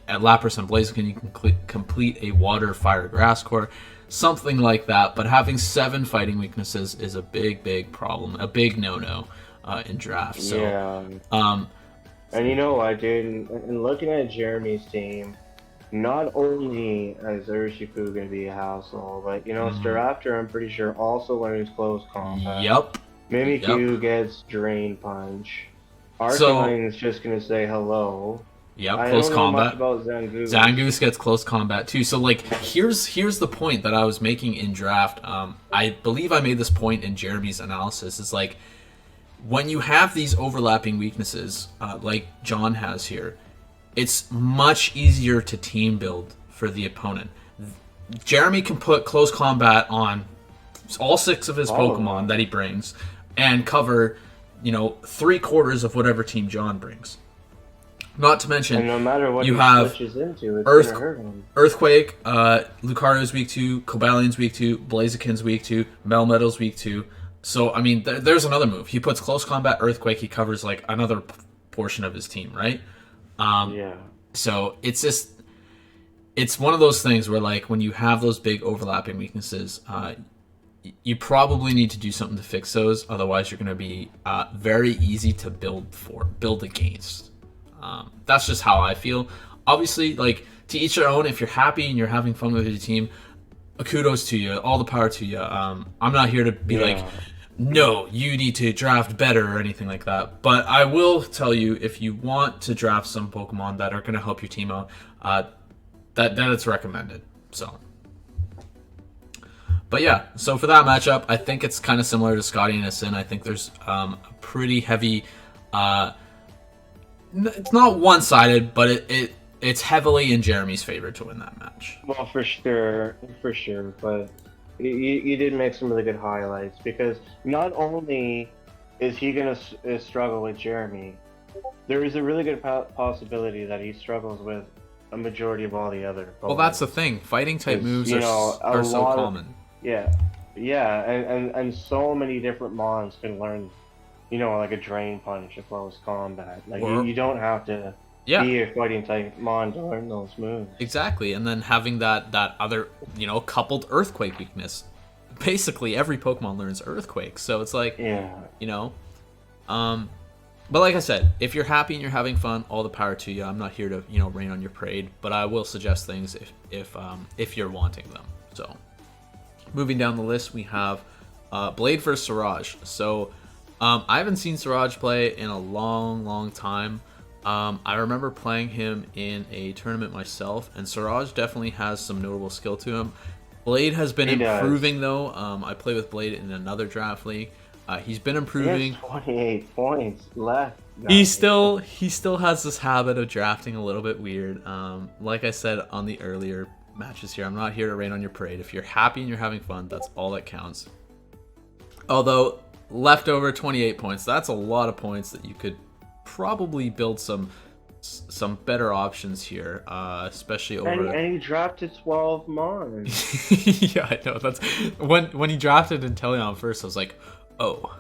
at Lapras and Blaziken you can complete a water fire grass core, something like that. But having 7 fighting weaknesses is a big problem, a big no in draft. So yeah. And you know what, dude? And looking at Jeremy's team, not only is Urshifu going to be a hassle, but Staraptor, I'm pretty sure, also learns close combat. Yep. Mimikyu gets Drain Punch. Arcanine is just going to say hello. Yep, I close don't know combat. much about Zangoose. Zangoose gets close combat too. So like, here's the point that I was making in draft. I believe I made this point in Jeremy's analysis. Is like, when you have these overlapping weaknesses, like John has here, it's much easier to team build for the opponent. Jeremy can put close combat on all 6 of his Pokemon that he brings and cover, 3/4 of whatever team John brings. Not to mention, and no matter what you he have switches into, it's gonna hurt him. Earthquake, Lucario's weak to, Cobalion's weak to, Blaziken's weak to, Melmetal's weak to. So, I mean, there's another move. He puts close combat Earthquake, he covers, like, another portion of his team, right? Yeah. So, it's one of those things where, like, when you have those big overlapping weaknesses, you probably need to do something to fix those. Otherwise, you're going to be very easy to build against. That's just how I feel. Obviously, like, to each their own. If you're happy and you're having fun with your team, kudos to you. All the power to you. I'm not here to be like, no, you need to draft better or anything like that. But I will tell you, if you want to draft some Pokemon that are going to help your team out, that it's recommended. So, but yeah, so for that matchup, I think it's kind of similar to Scotty and Hasin. I think there's a pretty heavy. It's not one-sided, but it's heavily in Jeremy's favor to win that match. Well, for sure. But you did make some really good highlights, because not only is he gonna struggle with Jeremy, there is a really good possibility that he struggles with a majority of all the other opponents. Well, that's the thing. Fighting type moves are so common. Yeah, and so many different mons can learn, like a Drain Punch, a close combat. Like, you don't have to be a fighting type mon to learn those moves. Exactly, and then having that other, coupled Earthquake weakness. Basically, every Pokemon learns Earthquake, so it's like, but like I said, if you're happy and you're having fun, all the power to you. I'm not here to, rain on your parade, but I will suggest things if you're wanting them. So, moving down the list, we have Blade versus Siraj. So, I haven't seen Siraj play in a long time. I remember playing him in a tournament myself, and Siraj definitely has some notable skill to him. Blade has been improving, though. I play with Blade in another draft league. He's been improving. He has 28 points left. He still has this habit of drafting a little bit weird. Like I said on the earlier matches here, I'm not here to rain on your parade. If you're happy and you're having fun, that's all that counts. Although, leftover 28 points, that's a lot of points that you could probably build some better options here, especially over. And he drafted 12 mons. Yeah, I know. That's when he drafted Inteleon first. I was like, oh,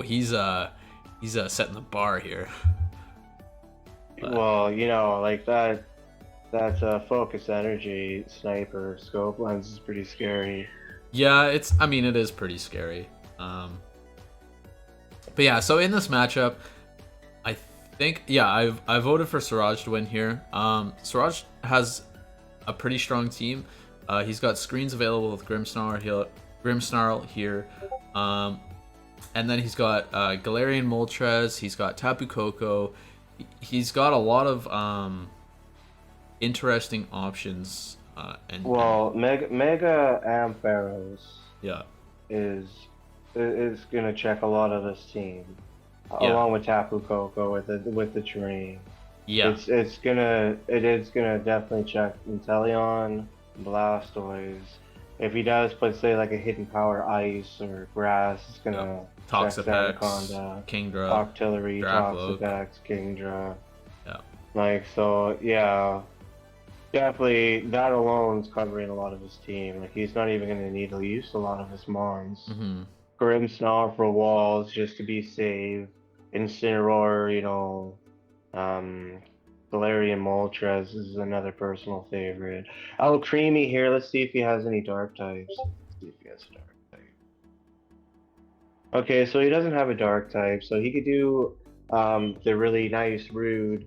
he's setting the bar here. But, well, like that focus energy sniper scope lens is pretty scary. Yeah, it is pretty scary. But yeah, so in this matchup, I think, I voted for Siraj to win here. Siraj has a pretty strong team. He's got screens available with Grimmsnarl here. And then he's got Galarian Moltres, he's got Tapu Koko. He's got a lot of interesting options. Mega Ampharos is is gonna check a lot of this team, Yeah. along with Tapu Koko with the terrain. Yeah. It is gonna definitely check Inteleon, Blastoise. If he does put say like a hidden power ice or grass, it's gonna check Toxapex, Sandaconda, Kingdra, Octillery, Dracloak. Toxapex, Kingdra. Yeah. Like so, yeah. Definitely, that alone's covering a lot of his team. Like he's not even gonna need to use a lot of his mons. Mm-hmm. Grimmsnarl for walls just to be safe. Incineroar, you know, um, Galarian Moltres is another personal favorite. Oh, Creamy here. Let's see if he has any dark types. Let's see if he has a dark type. Okay, so he doesn't have a dark type, so he could do the really nice rude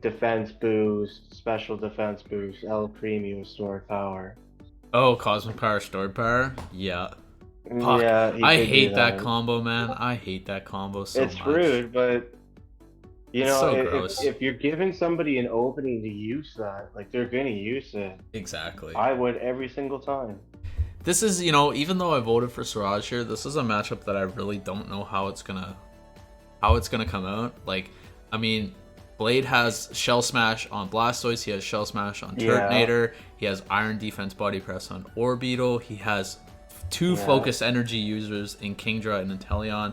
defense boost, special defense boost, El Creamy with stored power. Oh, Cosmic Power, Stored Power? Yeah. Fuck. Yeah, I hate that combo, man. I hate that combo so much. It's rude, but you It's know, so gross. if you're giving somebody an opening to use that, like they're gonna use it. Exactly. I would every single time. This is, you know, even though I voted for Siraj here, this is a matchup that I really don't know how it's gonna come out. Like, I mean, Blade has Shell Smash on Blastoise, he has Shell Smash on Turtonator, he has Iron Defense Body Press on Orbeetle, he has two Focus Energy users in Kingdra and Inteleon.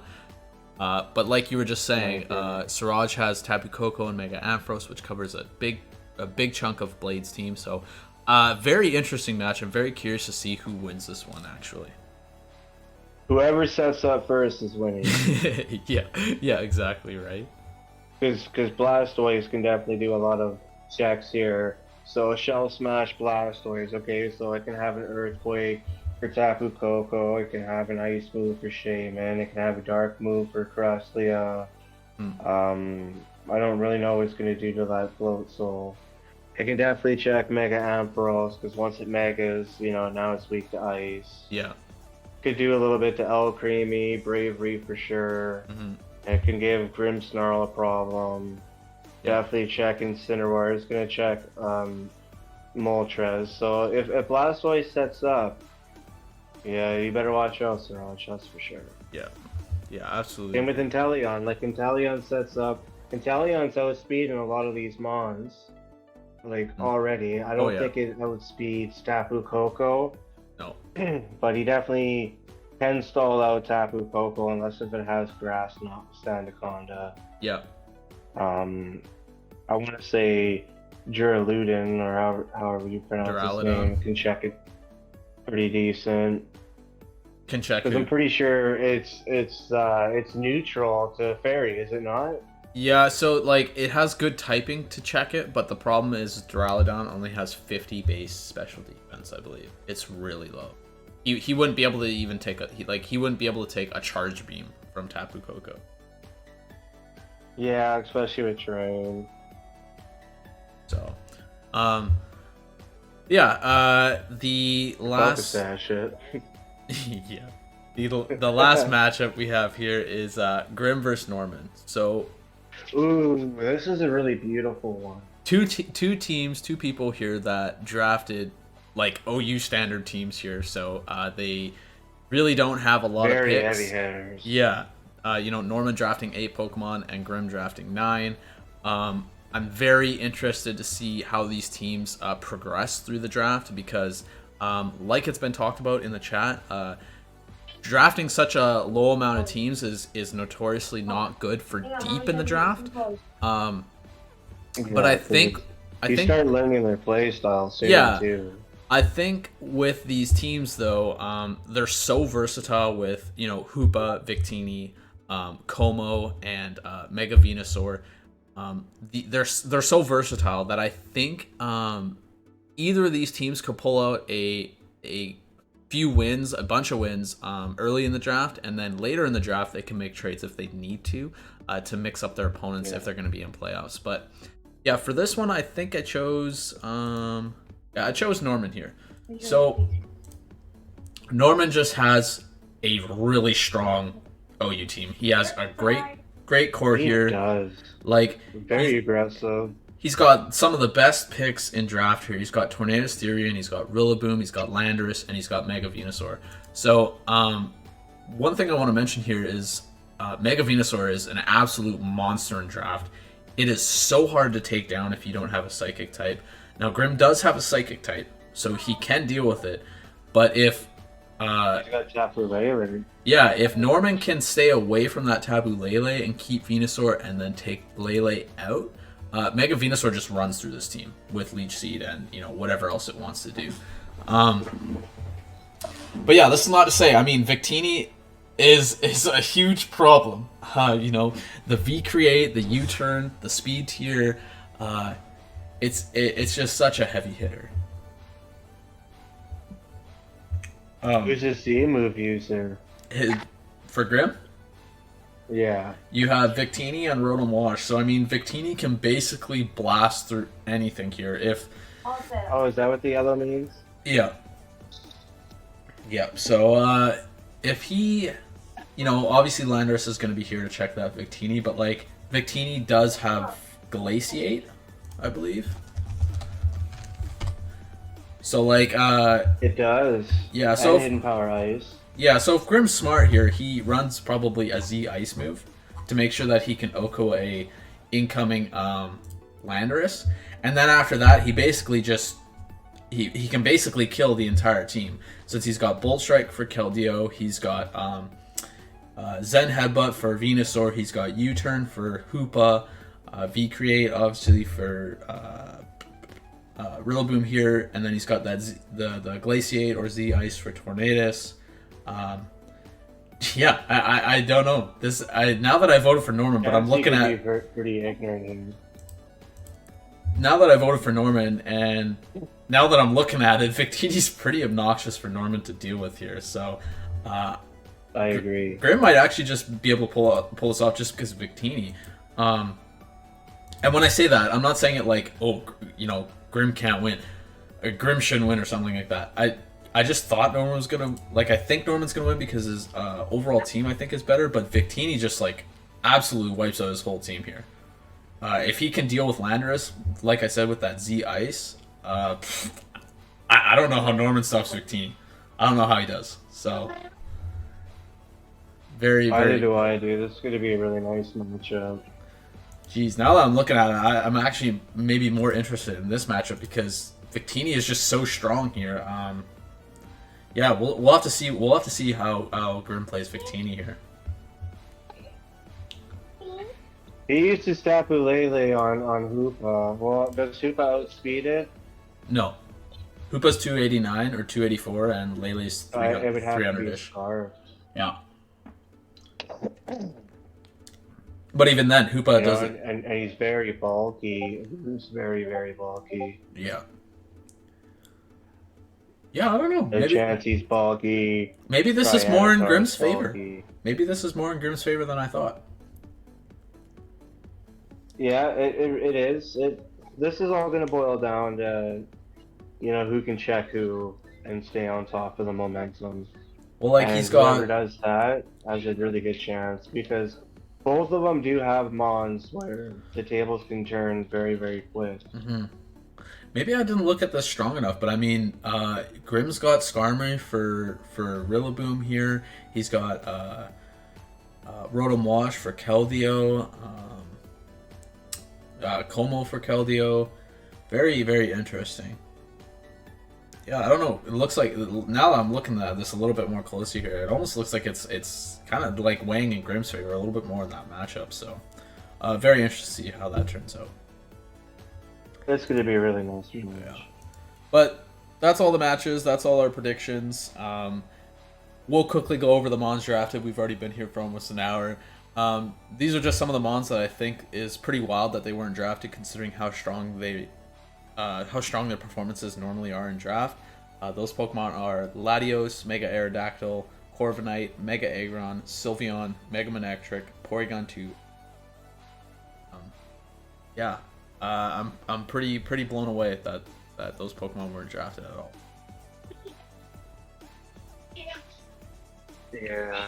But like you were just saying, Siraj has Tapu Koko and Mega Ampharos, which covers a big chunk of Blade's team. So, very interesting match. I'm very curious to see who wins this one, actually. Whoever sets up first is winning. yeah, exactly, right? Because Blastoise can definitely do a lot of checks here. So Shell Smash Blastoise, okay, so it can have an Earthquake for Tapu Koko, it can have an Ice move for Shaymin, it can have a Dark move for Crustlia. I don't really know what it's going to do to that Float Soul. It can definitely check Mega Ampharos, because once it Megas, you know, now it's weak to Ice. Yeah. Could do a little bit to El Creamy, Bravery for sure. It can give Grimmsnarl a problem. Definitely check Incineroar. It's going to check Moltres. So if Blastoise sets up, yeah, you better watch out, Siraj, that's for sure. Yeah, absolutely. Same with Inteleon. Like, Inteleon sets up. Inteleon's outspeeding a lot of these Mons. Like, already. I don't think it outspeeds Tapu Koko. No. But he definitely can stall out Tapu Koko unless if it has Grass, not Sandaconda. Yeah. I want to say Duraludin, or however you pronounce his name, can check it pretty decent. Can check because I'm pretty sure it's neutral to Fairy, is it not? Yeah, so like it has good typing to check it, but the problem is Duraludon only has 50 base special defense, I believe. It's really low. He wouldn't be able to even take he wouldn't be able to take a charge beam from Tapu Koko. Yeah, especially with terrain. So, the last Focus that shit. yeah. The last matchup we have here is Grimm versus Norman. So, ooh, this is a really beautiful one. Two teams, two people here that drafted like OU standard teams here. So they really don't have a lot of picks. Very heavy hitters. Yeah. Norman drafting 8 Pokemon and Grimm drafting 9. I'm very interested to see how these teams progress through the draft because, like it's been talked about in the chat, drafting such a low amount of teams is notoriously not good for deep in the draft. But I think you start learning their play style soon too. I think with these teams though, they're so versatile with Hoopa, Victini, Como, and Mega Venusaur. They're so versatile that I think either of these teams could pull out a few wins, a bunch of wins early in the draft, and then later in the draft they can make trades if they need to mix up their opponents if they're going to be in playoffs. But yeah, for this one I think I chose Norman here. So Norman just has a really strong OU team. He has a great core here. He does. Like very aggressive. He's got some of the best picks in draft here. He's got Tornadus Therian, he's got Rillaboom, he's got Landorus, and he's got Mega Venusaur. So one thing I want to mention here is Mega Venusaur is an absolute monster in draft. It is so hard to take down if you don't have a Psychic type. Now, Grim does have a Psychic type, so he can deal with it. But if if Norman can stay away from that Taboo Lele and keep Venusaur and then take Lele out, Mega Venusaur just runs through this team with Leech Seed and whatever else it wants to do. But yeah, this is not to say. I mean, Victini is a huge problem. The V create, the U turn, the speed tier. It's just such a heavy hitter. Who's his Z move user? For Grim? Yeah. You have Victini and Rotom Wash. So, I mean, Victini can basically blast through anything here. Oh, is that what the yellow means? Yeah. Yeah, so, if he... obviously Landorus is going to be here to check that Victini, but, Victini does have Glaciate, I believe. So, it does. Yeah, so... Hidden Power Ice. Yeah, so if Grim's smart here, he runs probably a Z Ice move to make sure that he can Oko a incoming Landorus. And then after that, he basically just... He can basically kill the entire team. Since he's got Bolt Strike for Keldeo, he's got Zen Headbutt for Venusaur, he's got U-Turn for Hoopa, V-Create obviously for Rillaboom here, and then he's got that the Glaciate or Z Ice for Tornadus. Yeah, I don't know. Now that I voted for Norman, but I'm looking at pretty ignorant here. Now that I voted for Norman, and now that I'm looking at it, Victini's pretty obnoxious for Norman to deal with here. So, I agree. Grim might actually just be able to pull this off just because of Victini. And when I say that, I'm not saying it like, Grim can't win, or Grim shouldn't win, or something like that. I just thought Norman was gonna I think Norman's gonna win because his overall team I think is better, but Victini just absolutely wipes out his whole team here. If he can deal with Landorus, like I said, with that Z Ice, I don't know how Norman stops Victini. I don't know how he does. So, very. Either do I, dude. This is going to be a really nice matchup. Jeez, now that I'm looking at it, I'm actually maybe more interested in this matchup because Victini is just so strong here. Yeah, we'll have to see. We'll have to see how Grim plays Victini here. He used to Tapu Lele on Hoopa. Well, does Hoopa outspeed it? No. Hoopa's 289 or 284, and Lele's 300-ish. Yeah. But even then, Hoopa doesn't... And he's very bulky. He's very, very bulky. Yeah. Yeah, I don't know. The chance he's bulky. Maybe this is more in Grim's favor. Maybe this is more in Grim's favor than I thought. Yeah, it is. This is all going to boil down to, who can check who and stay on top of the momentum. Well, whoever does that has a really good chance because both of them do have mons where the tables can turn very, very quick. Mm-hmm. Maybe I didn't look at this strong enough, but I mean, Grim's got Skarmory for Rillaboom here. He's got Rotom Wash for Keldeo. Como for Keldeo. Very, very interesting. Yeah, I don't know. It looks like, now that I'm looking at this a little bit more closely here, it almost looks like it's kind of like weighing in Grim's favor a little bit more in that matchup. So, very interested to see how that turns out. That's going to be a really nice match. Yeah. But that's all the matches. That's all our predictions. We'll quickly go over the mons drafted. We've already been here for almost an hour. These are just some of the mons that I think is pretty wild that they weren't drafted, considering how strong their performances normally are in draft. Those Pokemon are Latios, Mega Aerodactyl, Corviknight, Mega Aggron, Sylveon, Mega Manectric, Porygon 2. Yeah, I'm pretty blown away that those Pokemon weren't drafted at all. Yeah.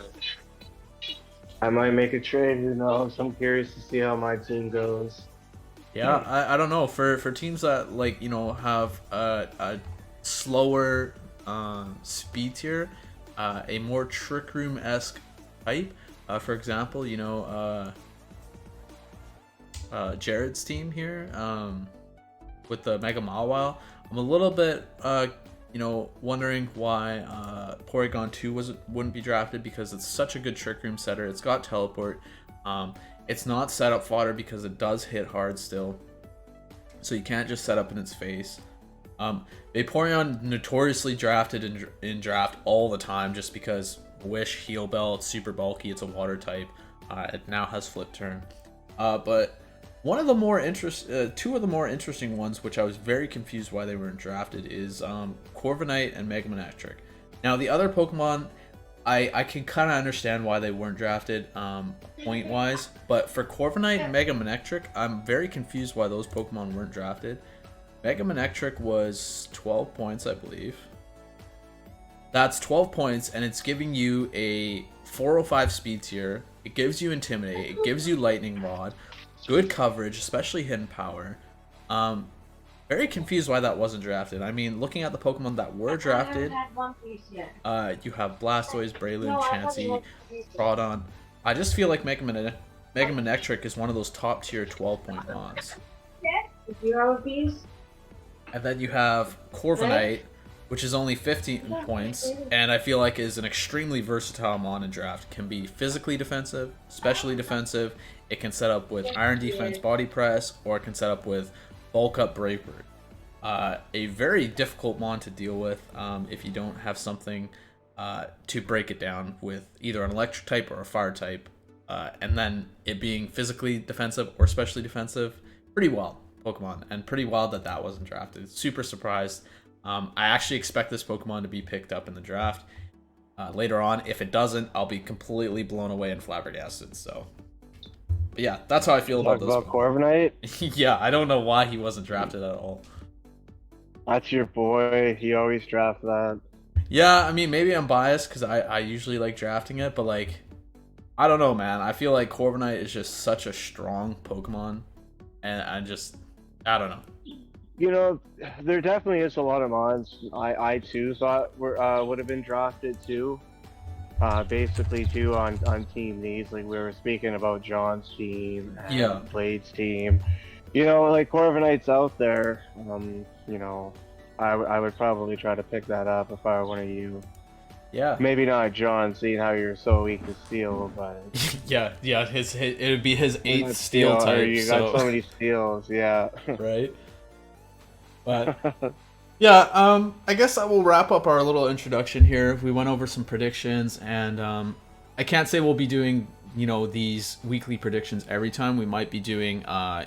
I might make a trade, who knows? I'm curious to see how my team goes. Yeah, I don't know. For teams that have a slower speed tier, a more Trick Room-esque type. For example, you know, Jarrod's team here, with the Mega Mawile. I'm a little bit, you know, wondering why Porygon 2 wouldn't be drafted, because it's such a good Trick Room setter. It's got Teleport. It's not setup fodder because it does hit hard still, so you can't just set up in its face. Vaporeon notoriously drafted in draft all the time just because Wish, Heal Bell, it's super bulky, it's a water type. It now has Flip Turn. But one of the more two of the more interesting ones, which I was very confused why they weren't drafted, is Corviknight and Mega Manectric. Now the other Pokemon, I can kind of understand why they weren't drafted point wise, but for Corviknight and Mega Manectric, I'm very confused why those Pokemon weren't drafted. Mega Manectric was 12 points, I believe. That's 12 points, and it's giving you a 405 speed tier. It gives you Intimidate. It gives you Lightning Rod. Good coverage, especially Hidden Power. Very confused why that wasn't drafted. I mean, looking at the Pokemon that were drafted, you have Blastoise, Breloom, Chansey, Groudon. I just feel like Mega Manectric is one of those top tier 12-point mons. And then you have Corviknight, which is only 15 points, and I feel like is an extremely versatile mon in draft. Can be physically defensive, specially defensive. It can set up with Iron Defense, Body Press, or it can set up with Bulk Up, Brave Bird. A very difficult mon to deal with if you don't have something to break it down with either an electric type or a fire type, and then it being physically defensive or specially defensive. Pretty wild Pokemon, and pretty wild that that wasn't drafted. Super surprised. I actually expect this Pokemon to be picked up in the draft later on. If it doesn't, I'll be completely blown away and flabbergasted. So, but yeah, that's how I feel about this. About Corviknight? Yeah, I don't know why he wasn't drafted at all. That's your boy. He always drafts that. Yeah, I mean, maybe I'm biased because I usually like drafting it, but like, I don't know, man. I feel like Corviknight is just such a strong Pokemon, and I don't know. You know, there definitely is a lot of mons I too thought would have been drafted too. Basically too on Team Needs, like we were speaking about John's team and Yeah. Blade's team. You know, like Corviknight's out there. You know, I would probably try to pick that up if I were one of you. Yeah. Maybe not John, seeing how you're so weak to steel, but yeah, it would be his 8th you steel know, type. You got so many steals, yeah. Right. But yeah, I guess I will wrap up our little introduction here. We went over some predictions, and I can't say we'll be doing, you know, these weekly predictions every time. We might be doing,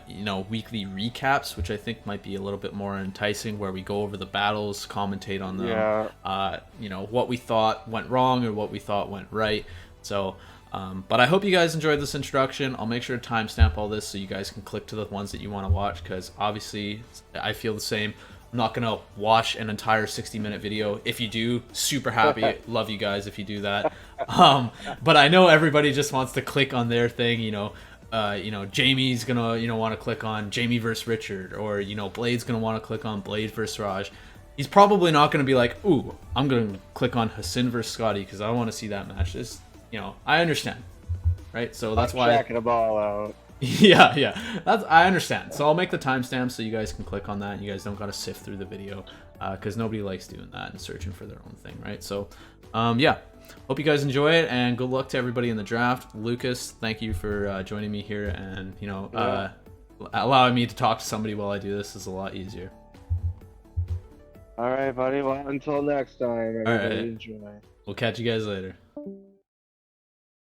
you know, weekly recaps, which I think might be a little bit more enticing, where we go over the battles, commentate on them, Yeah. You know, what we thought went wrong or what we thought went right. So, but I hope you guys enjoyed this introduction. I'll make sure to timestamp all this so you guys can click to the ones that you want to watch, because obviously I feel the same. I'm not gonna watch an entire 60-minute video. If you do, super happy. Love you guys if you do that. But I know everybody just wants to click on their thing. You know, Jayme's gonna, you know, want to click on Jayme versus Richard, or you know, Blade's gonna want to click on Blade versus Siraj. He's probably not gonna be like, ooh, I'm gonna click on Hasin versus Scotty because I want to see that match. This, you know, I understand, right? So that's why Checking the ball out. yeah, I understand. So I'll make the timestamp so you guys can click on that. You guys don't gotta sift through the video because nobody likes doing that and searching for their own thing, right? So, yeah, hope you guys enjoy it, and good luck to everybody in the draft. Lucas, thank you for joining me here, and you know, allowing me to talk to somebody while I do this is a lot easier. All right, buddy. Well, until next time, everybody, enjoy. We'll catch you guys later.